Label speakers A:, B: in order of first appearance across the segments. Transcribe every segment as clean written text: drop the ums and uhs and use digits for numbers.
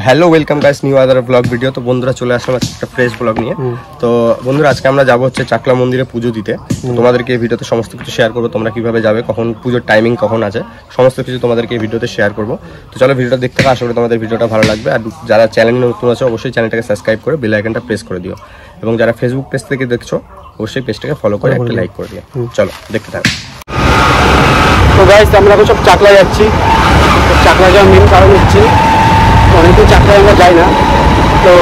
A: Hello welcome guys new আদার blog video. তো বন্ধুরা চলে আসলাম একটা ফ্রেশ ব্লগ নিয়ে। তো বন্ধুরা আজকে আমরা যাবো হচ্ছে চাকলা মন্দিরে পুজো দিতে। তোমাদেরকে এই ভিডিওতে সমস্ত কিছু শেয়ার করবো, তোমরা কিভাবে যাবে, কখন পুজোর টাইমিং কখন আছে, সমস্ত কিছু তোমাদেরকে এই ভিডিওতে শেয়ার করবো। তো চলো ভিডিওটা দেখতে থাকো, আশা করি তোমাদের ভিডিওটা ভালো লাগবে। আর যারা চ্যানেলে নতুন আছে অবশ্যই চ্যানেলটাকে সাবস্ক্রাইব করে বেল আইকনটা প্রেস করে দিও, এবং যারা ফেসবুক পেজ থেকে দেখছো অবশ্যই পেজটাকে ফলো করে একটা লাইক করে দিও। চলো দেখতে থাকো।
B: তো গাইস আমরা এখন সব চাকলা যাচ্ছি। চাকলা যাওয়ার মেন কারণ হচ্ছে অনেকদিন চাকলায় আমরা যাই না, তো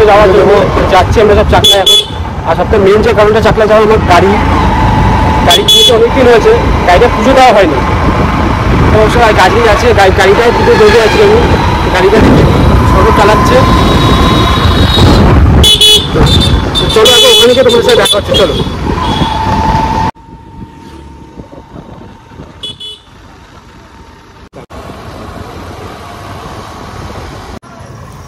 B: যাওয়ার জন্য যাচ্ছি আমরা সব চাকলায় এখন। আর সবথেকে মেন যে কারণটা চাকলা যাওয়ার, আমার গাড়ি কিনেছে অনেকদিন হয়েছে, গাড়িটা পুজো দেওয়া হয়নি। তো সবাই গাড়ি আছে, গাড়িটাও পুজো দৌড়ে আছি আমি, গাড়িটা সব চালাচ্ছে। চলো আগে ওখানে গিয়ে তোমার সাথে দেখা হচ্ছে, চলো।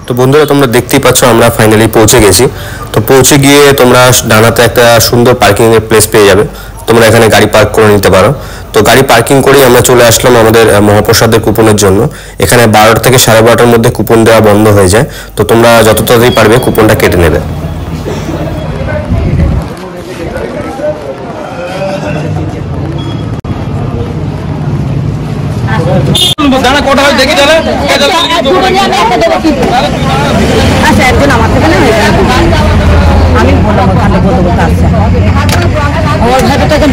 A: তো বন্ধুরা তোমরা দেখতেই পাচ্ছ আমরা ফাইনালি পৌঁছে গেছি। তো পৌঁছে গিয়ে তোমরা ডানাতে একটা সুন্দর পার্কিং এর প্লেস পেয়ে যাবে, তোমরা এখানে গাড়ি পার্ক করে নিতে পারো। তো গাড়ি পার্কিং করেই আমরা চলে আসলাম আমাদের মহাপ্রসাদের কুপনের জন্য। এখানে 12টা থেকে 12:30টার মধ্যে কুপন দেওয়া বন্ধ হয়ে যায়, তো তোমরা যত তাড়াতাড়ি পারবে কুপনটা কেটে নেবে।
B: দানা কটা হয় দেখি তাহলে।
C: আচ্ছা একজন আমার থেকে না, আমি বললাম ওখানে বলতে আসছে আমার ভাইটাকে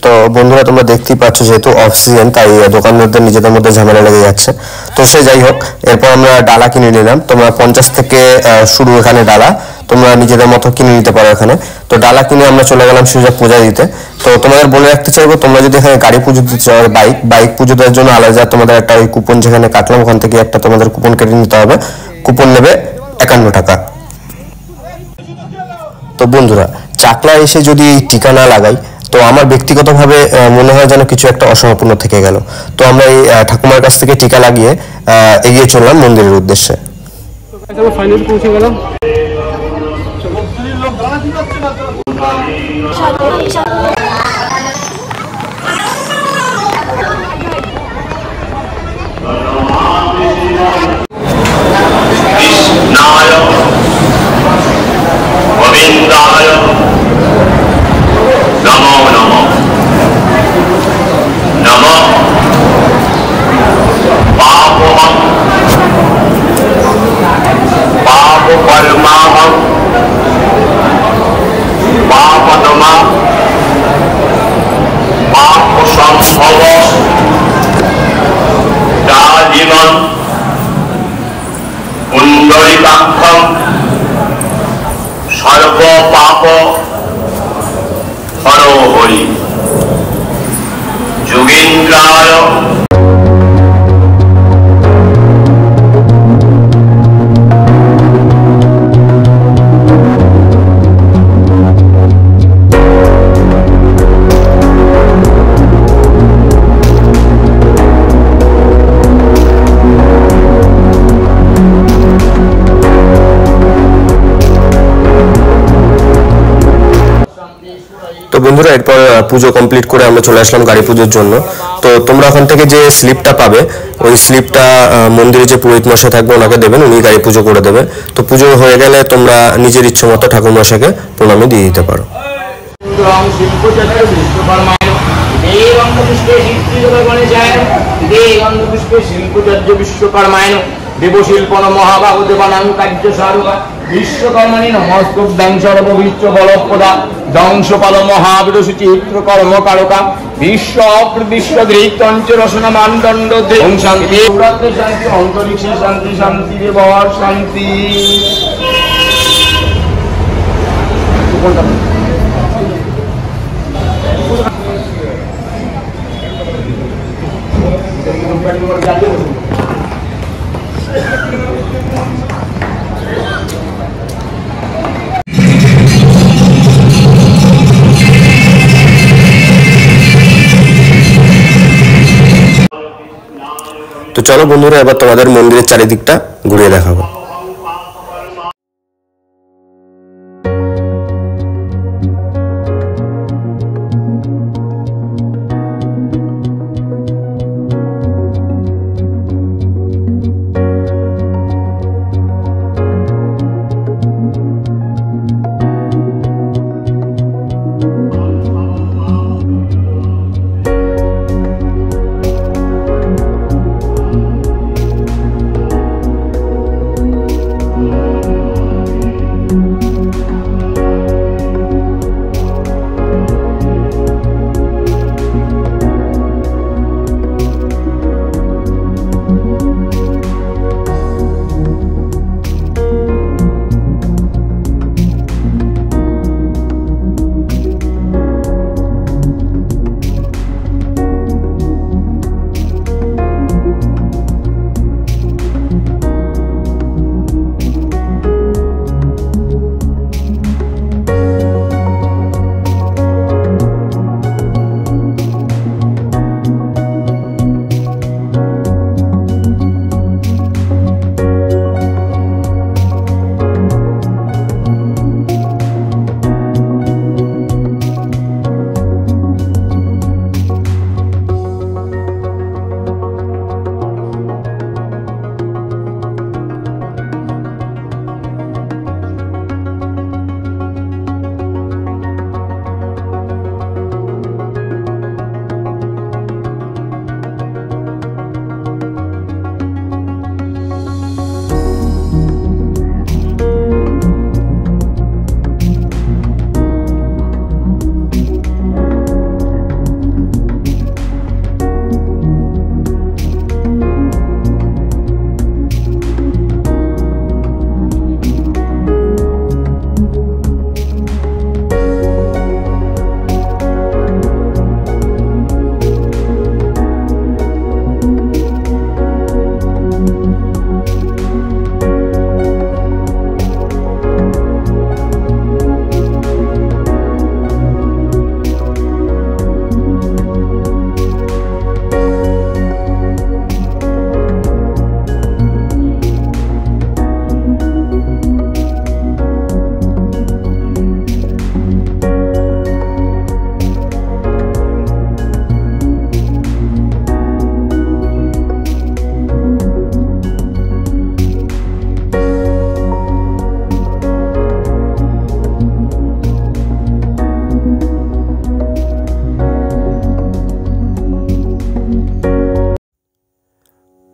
A: তো বন্ধুরা তোমরা দেখতেই পাচ্ছ যেহেতু অফ সিজন, তাই দোকানদারদের নিজেদের মধ্যে ঝামেলা লেগে যাচ্ছে। তো সে যাই হোক, এরপর আমরা ডালা কিনে নিলাম। তোমরা 50 থেকে শুরু এখানে ডালা, তোমরা নিজেদের মতো কিনে নিতে পারো এখানে। তো ডালা কিনে আমরা চলে গেলাম সোজা পূজা দিতে। তো তোমাদের বলে রাখতে চাইবো, তোমরা যদি এখানে গাড়ি পুজো দিতে চাও, বাইক পুজো দেওয়ার জন্য আলাদা তোমাদের একটা ওই কুপন যেখানে কাটলাম ওখান থেকে একটা তোমাদের কুপন কেটে নিতে হবে। কুপন নেবে 51 টাকা। তো বন্ধুরা চাকলা এসে যদি এই টিকা না লাগাই, তো আমার ব্যক্তিগতভাবে মনে হয় যেন কিছু একটা অসম্পূর্ণ থেকে গেল। তো আমরা এই ঠাকুমার কাছ থেকে টিকা লাগিয়ে এগিয়ে চললাম মন্দিরের উদ্দেশ্যে।
B: ফাইনালি পৌঁছে গেলাম।
D: গোবিন্দায় নমো নমো নমো পাপহং পাপ কর্মাহং পাপতমা পাপ সম্ভব জীবন পুণ্ডরিকাক্ষং সর্ব পাপ হরো হরি যোগীন্দ্রায়।
A: তো বন্ধুরা এরপর পুজো কমপ্লিট করে আমরা চলে আসলাম গাড়ি পুজোর জন্য। তো তোমরা ওখান থেকে যে স্লিপটা পাবে, ওই স্লিপটা মন্দিরে যে পুরোহিত মশাই থাকবে ওনাকে দেবেন, উনি গাড়ি পুজো করে দেবে। তো পুজো হয়ে গেলে তোমরা নিজের ইচ্ছে মতো ঠাকুর মশাইকে প্রণামী দিয়ে দিতে পারো।
D: দেবশিল্পন মহাবাহু দেবানাং কার্য সারুকা বিশ্বকর্মণি নমস্তুভ্যং সর্ববিশ্ব বলপ্রদা দংশপাল মহাবীর সুচিত্র কর্ম কারকা বিশ্ব অপ্রবিশ্ব দৃক্তঞ্চ রসনা মানদণ্ড শান্তি শান্তি অন্তরিক্ষে শান্তি শান্তি দেবর শান্তি।
A: তো চলো বন্ধুরা এবার তোমাদের মন্দিরের চারিদিকটা ঘুরিয়ে দেখাবো।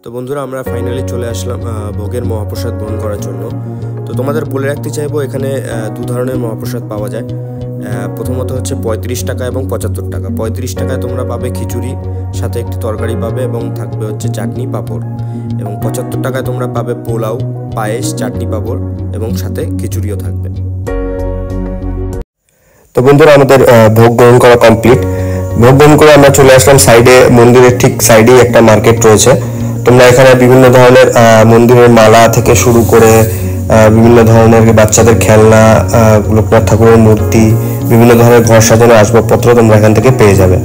A: তো বন্ধুরা আমরা ফাইনালি চলে আসলাম ভোগের মহাপ্রসাদ গ্রহণ করার জন্য। তো তোমাদের বলে রাখতে চাইবো এখানে দু ধরনের মহাপ্রসাদ পাওয়া যায়। প্রথমত হচ্ছে 35 টাকা এবং 75 টাকা। 35 টাকায় তোমরা পাবে খিচুড়ি, সাথে একটি তরকারি পাবে এবং থাকবে হচ্ছে চাটনি পাঁপড়, এবং 75 টাকায় তোমরা পাবে পোলাও, পায়েস, চাটনি পাঁপড় এবং সাথে খিচুড়িও থাকবে। তো বন্ধুরা আমাদের ভোগ গ্রহণ করা কমপ্লিট। ভোগ গ্রহণ করে আমরা চলে আসলাম সাইডে, মন্দিরের ঠিক সাইডেই একটা মার্কেট রয়েছে। তোমরা এখানে বিভিন্ন ধরনের মন্দিরের মালা থেকে শুরু করে বিভিন্ন ধরনের বাচ্চাদের খেলনা, লোকনাথ ঠাকুরের মূর্তি, বিভিন্ন ধরনের ঘর সাজানোর আসবাবপত্র তোমরা এখান থেকে পেয়ে যাবে।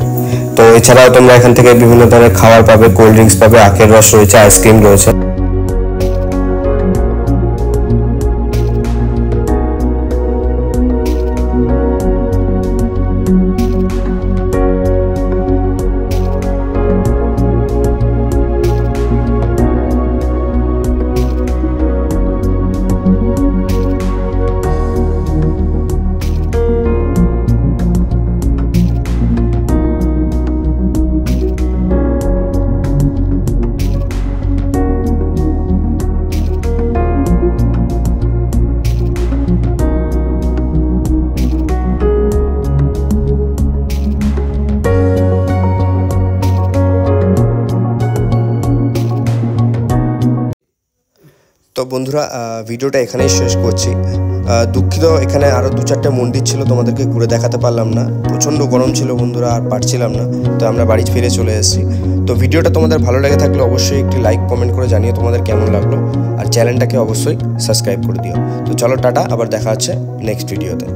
A: তো এছাড়াও তোমরা এখান থেকে বিভিন্ন ধরনের খাবার পাবে, কোল্ড ড্রিঙ্কস পাবে, আখের রস রয়েছে, আইসক্রিম রয়েছে। তো বন্ধুরা ভিডিওটা এখানেই শেষ করছি। দুঃখিত, এখানে আরও 2-4টে মন্দির ছিল, তোমাদেরকে ঘুরে দেখাতে পারলাম না। প্রচণ্ড গরম ছিল বন্ধুরা, আর পারছিলাম না, তো আমরা বাড়ি ফিরে চলে এসেছি। তো ভিডিওটা তোমাদের ভালো লেগে থাকলে অবশ্যই একটি লাইক কমেন্ট করে জানিও তোমাদের কেমন লাগলো, আর চ্যানেলটাকে অবশ্যই সাবস্ক্রাইব করে দিও। তো চলো টাটা, আবার দেখা হচ্ছে নেক্সট ভিডিওতে।